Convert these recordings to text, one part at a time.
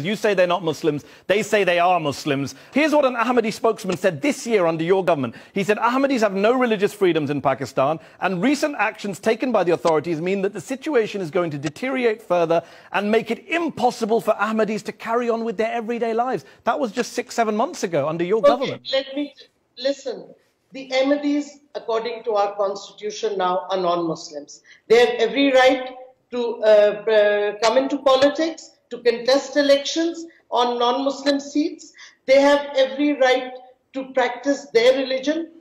You say they're not Muslims. They say they are Muslims. Here's what an Ahmadi spokesman said this year under your government. He said Ahmadis have no religious freedoms in Pakistan, and recent actions taken by the authorities mean that the situation is going to deteriorate further and make it impossible for Ahmadis to carry on with their everyday lives. That was just 6-7 months ago under your government. Let me listen. The Ahmadis, according to our constitution now, are non-Muslims. They have every right to come into politics, to contest elections on non-Muslim seats. They have every right to practice their religion,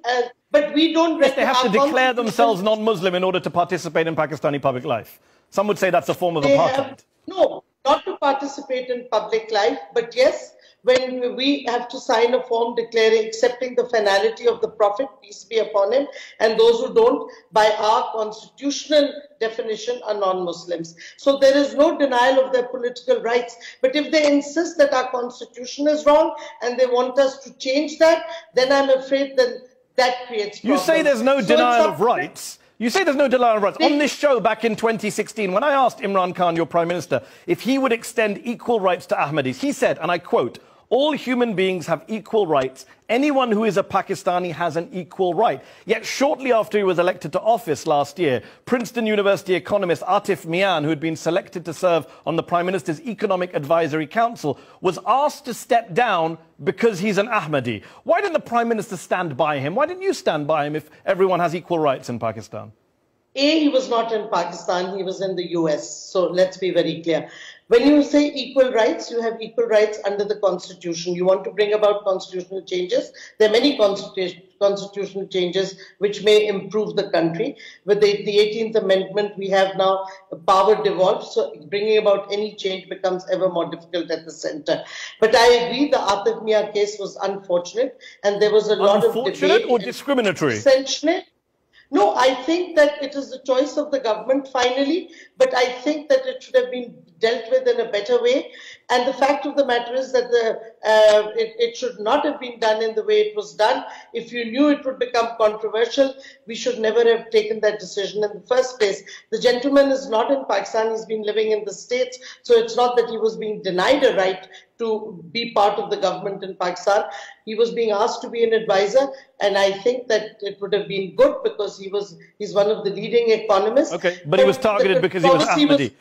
but we don't... Yes, they have to declare themselves non-Muslim in order to participate in Pakistani public life. Some would say that's a form of apartheid. No, not to participate in public life, but yes, when we have to sign a form declaring, accepting the finality of the Prophet, peace be upon him, and those who don't, by our constitutional definition, are non-Muslims. So there is no denial of their political rights. But if they insist that our constitution is wrong and they want us to change that, then I'm afraid that creates problems. You say there's no denial of rights. You say there's no denial of rights. On this show back in 2016, when I asked Imran Khan, your Prime Minister, if he would extend equal rights to Ahmadis, he said, and I quote, "All human beings have equal rights. Anyone who is a Pakistani has an equal right." Yet shortly after he was elected to office last year, Princeton University economist Atif Mian, who had been selected to serve on the Prime Minister's Economic Advisory Council, was asked to step down because he's an Ahmadi. Why didn't the Prime Minister stand by him? Why didn't you stand by him if everyone has equal rights in Pakistan? He was not in Pakistan, he was in the US. So let's be very clear. When you say equal rights, you have equal rights under the Constitution. You want to bring about constitutional changes. There are many constitutional changes which may improve the country. With the 18th Amendment, we have now power devolved, so bringing about any change becomes ever more difficult at the center. But I agree the Atif Mia case was unfortunate, and there was a lot of debate. Unfortunate or discriminatory? Essentially, no, I think that it is the choice of the government finally, but I think that it should have been dealt with in a better way. And the fact of the matter is that it should not have been done in the way it was done. If you knew it would become controversial, we should never have taken that decision in the first place. The gentleman is not in Pakistan, he's been living in the States, so it's not that he was being denied a right to be part of the government in Pakistan. He was being asked to be an advisor, and I think that it would have been good because he's one of the leading economists. Okay, but he was targeted because he was Ahmadi.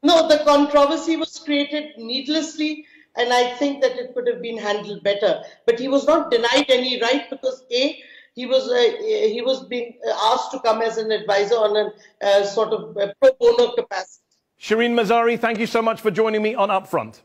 No, the controversy was created needlessly, and I think that it could have been handled better. But he was not denied any right because he was being asked to come as an advisor on a sort of pro bono capacity. Shireen Mazari, thank you so much for joining me on Upfront.